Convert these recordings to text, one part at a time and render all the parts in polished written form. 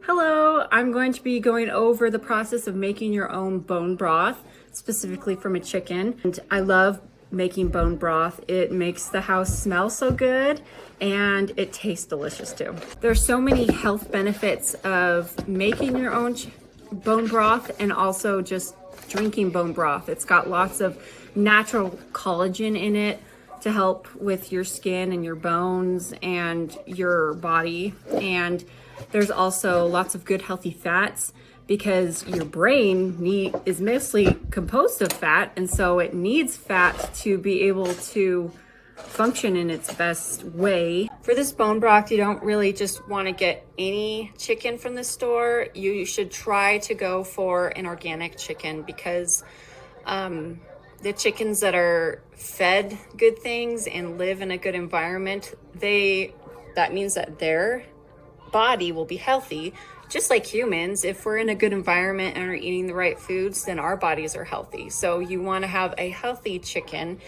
Hello, I'm going to be going over the process of making your own bone broth, specifically from a chicken. And I love making bone broth. It makes the house smell so good and it tastes delicious too. There's so many health benefits of making your own bone broth and also just drinking bone broth. It's got lots of natural collagen in it to help with your skin and your bones and your body. And there's also lots of good healthy fats because your brain is mostly composed of fat, and so it needs fat to be able to function in its best way. For this bone broth, you don't really just want to get any chicken from the store. You should try to go for an organic chicken because the chickens that are fed good things and live in a good environment, that means that their body will be healthy. Just like humans, if we're in a good environment and are eating the right foods, then our bodies are healthy. So you want to have a healthy chicken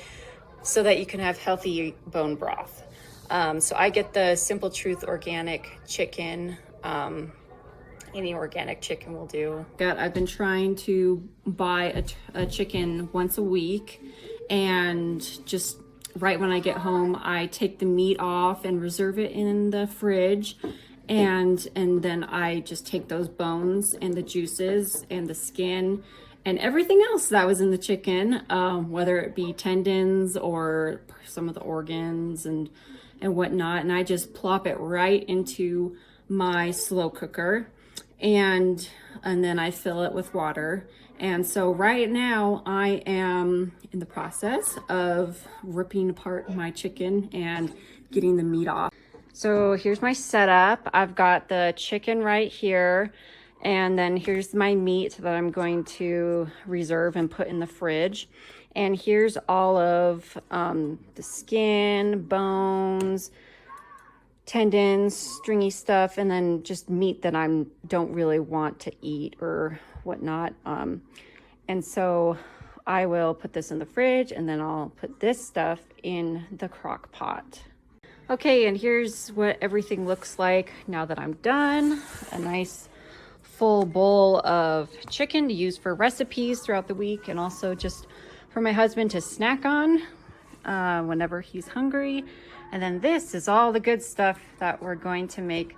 so that you can have healthy bone broth. So I get the Simple Truth organic chicken. Any organic chicken will do. I've been trying to buy a chicken once a week, and just right when I get home, I take the meat off and reserve it in the fridge. And then I just take those bones and the juices and the skin and everything else that was in the chicken, whether it be tendons or some of the organs and whatnot. And I just plop it right into my slow cooker, and then I fill it with water. And so right now I am in the process of ripping apart my chicken and getting the meat off. So here's my setup. I've got the chicken right here, and then here's my meat that I'm going to reserve and put in the fridge. And here's all of the skin, bones, tendons, stringy stuff, and then just meat that I don't really want to eat or whatnot. And so I will put this in the fridge, and then I'll put this stuff in the crock pot. Okay, and here's what everything looks like now that I'm done. A nice full bowl of chicken to use for recipes throughout the week, and also just for my husband to snack on whenever he's hungry. And then this is all the good stuff that we're going to make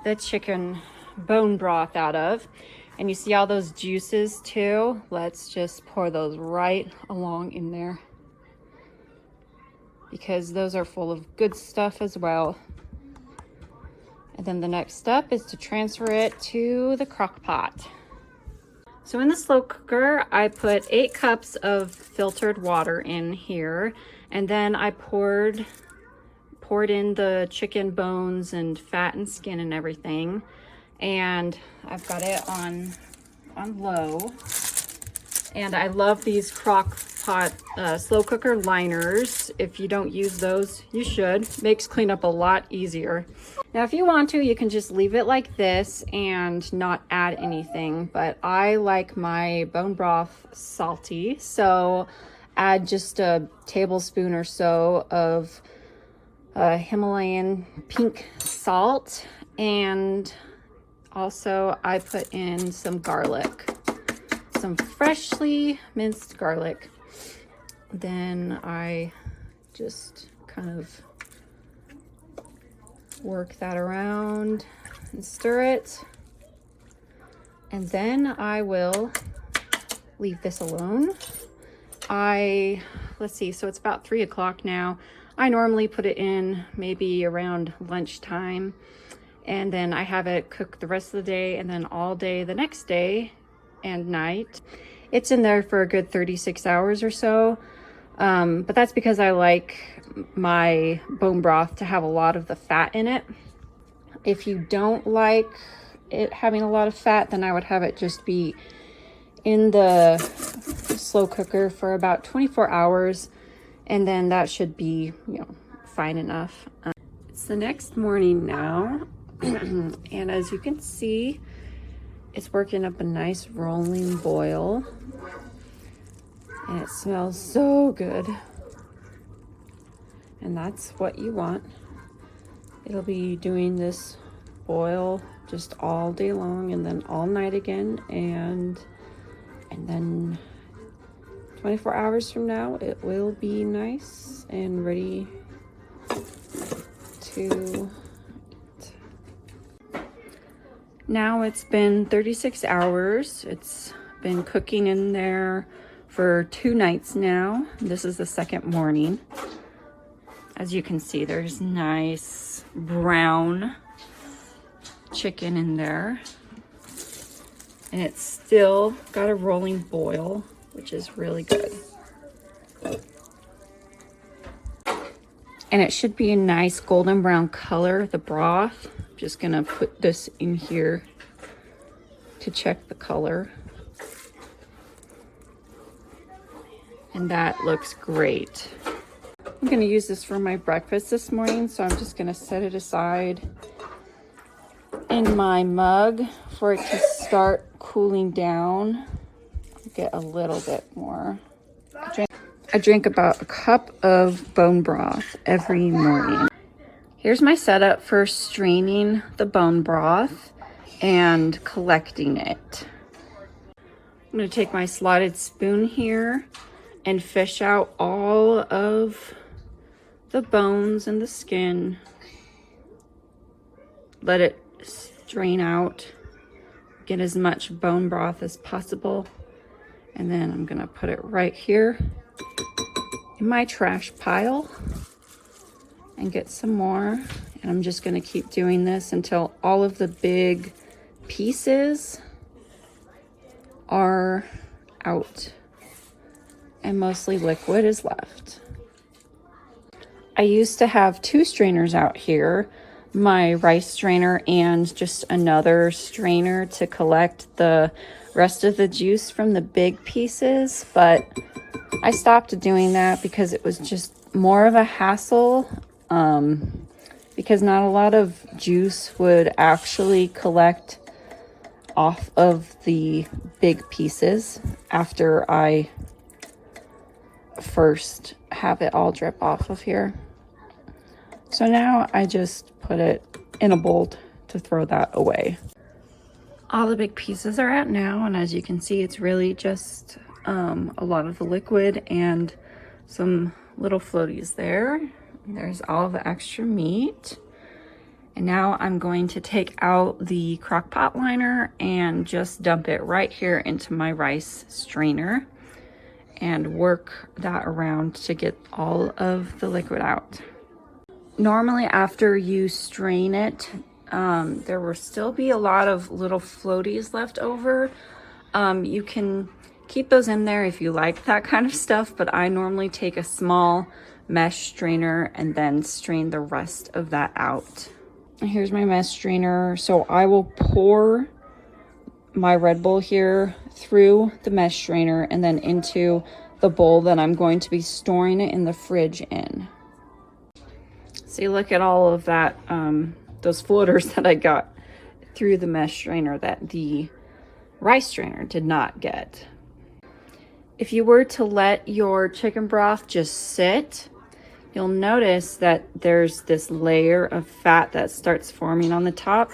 the chicken bone broth out of. And you see all those juices too? Let's just pour those right along in there, because those are full of good stuff as well. And then the next step is to transfer it to the crock pot. So in the slow cooker, I put 8 cups of filtered water in here, and then I poured in the chicken bones and fat and skin and everything, and I've got it on low. And I love these crock pot slow cooker liners. If you don't use those, you should. Makes cleanup a lot easier. Now if you want to, you can just leave it like this and not add anything, but I like my bone broth salty, so add just a tablespoon or so of Himalayan pink salt, and also I put in some garlic, some freshly minced garlic. Then I just kind of work that around and stir it, and then I will leave this alone. Let's see, so it's about 3 o'clock now. I normally put it in maybe around lunchtime, and then I have it cook the rest of the day and then all day the next day and night. It's in there for a good 36 hours or so, but that's because I like my bone broth to have a lot of the fat in it. If you don't like it having a lot of fat, then I would have it just be in the slow cooker for about 24 hours, and then that should be, fine enough. It's the next morning now, and as you can see, it's working up a nice rolling boil, and it smells so good. And that's what you want. It'll be doing this boil just all day long and then all night again, and then 24 hours from now it will be nice and ready to eat. Now it's been 36 hours. It's been cooking in there for 2 nights now. This is the second morning. As you can see, there's nice brown chicken in there. And it's still got a rolling boil, which is really good. And it should be a nice golden brown color, the broth. I'm just gonna put this in here to check the color. And that looks great. I'm gonna use this for my breakfast this morning, so I'm just gonna set it aside in my mug for it to start cooling down. Get a little bit more. I drink about a cup of bone broth every morning. Here's my setup for straining the bone broth and collecting it. I'm gonna take my slotted spoon here and fish out all of the bones and the skin. Let it strain out. Get as much bone broth as possible. And then I'm gonna put it right here in my trash pile and get some more. And I'm just gonna keep doing this until all of the big pieces are out and mostly liquid is left. I used to have 2 strainers out here, my rice strainer and just another strainer to collect the rest of the juice from the big pieces, but I stopped doing that because it was just more of a hassle, because not a lot of juice would actually collect off of the big pieces after I first have it all drip off of here. So now I just put it in a bowl to throw that away. All the big pieces are out now, and as you can see, it's really just a lot of the liquid and some little floaties there. There's all the extra meat. And now I'm going to take out the crock pot liner and just dump it right here into my rice strainer and work that around to get all of the liquid out. Normally after you strain it, there will still be a lot of little floaties left over. You can keep those in there if you like that kind of stuff, but I normally take a small mesh strainer and then strain the rest of that out. And here's my mesh strainer. So I will pour my Red Bull here through the mesh strainer and then into the bowl that I'm going to be storing it in the fridge in. See, look at all of that, those floaters that I got through the mesh strainer that the rice strainer did not get. If you were to let your chicken broth just sit, you'll notice that there's this layer of fat that starts forming on the top,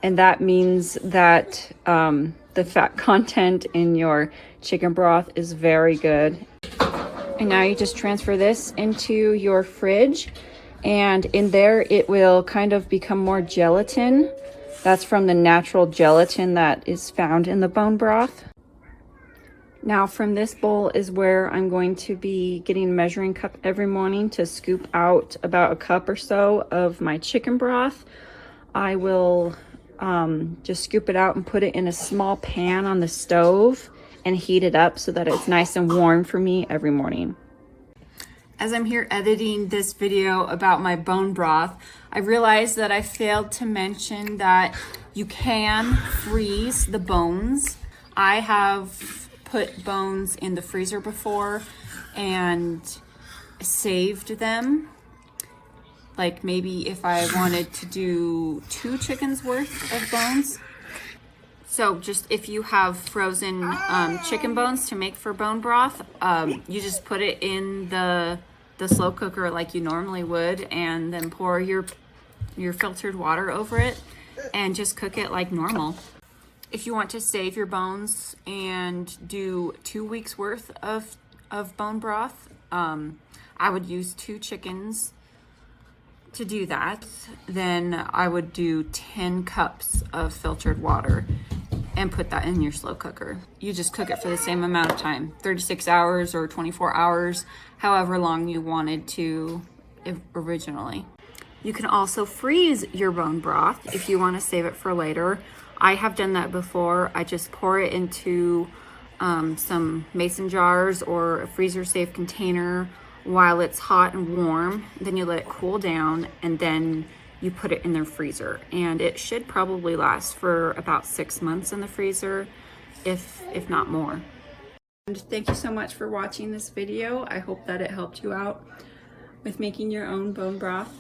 and that means that the fat content in your chicken broth is very good. And now you just transfer this into your fridge, and in there it will kind of become more gelatin. That's from the natural gelatin that is found in the bone broth. Now from this bowl is where I'm going to be getting a measuring cup every morning to scoop out about a cup or so of my chicken broth. I will just scoop it out and put it in a small pan on the stove and heat it up so that it's nice and warm for me every morning. As I'm here editing this video about my bone broth, I realized that I failed to mention that you can freeze the bones. I have put bones in the freezer before and saved them. Like maybe if I wanted to do 2 chickens worth of bones. So just if you have frozen chicken bones to make for bone broth, you just put it in the slow cooker like you normally would, and then pour your filtered water over it. and just cook it like normal. If you want to save your bones and do 2 weeks worth of bone broth, I would use 2 chickens to do that. Then I would do 10 cups of filtered water and put that in your slow cooker. You just cook it for the same amount of time, 36 hours or 24 hours, however long you wanted to originally. You can also freeze your bone broth if you want to save it for later. I have done that before. I just pour it into some mason jars or a freezer safe container while it's hot and warm. Then you let it cool down, and then you put it in the freezer, and it should probably last for about 6 months in the freezer, if not more. And thank you so much for watching this video. I hope that it helped you out with making your own bone broth.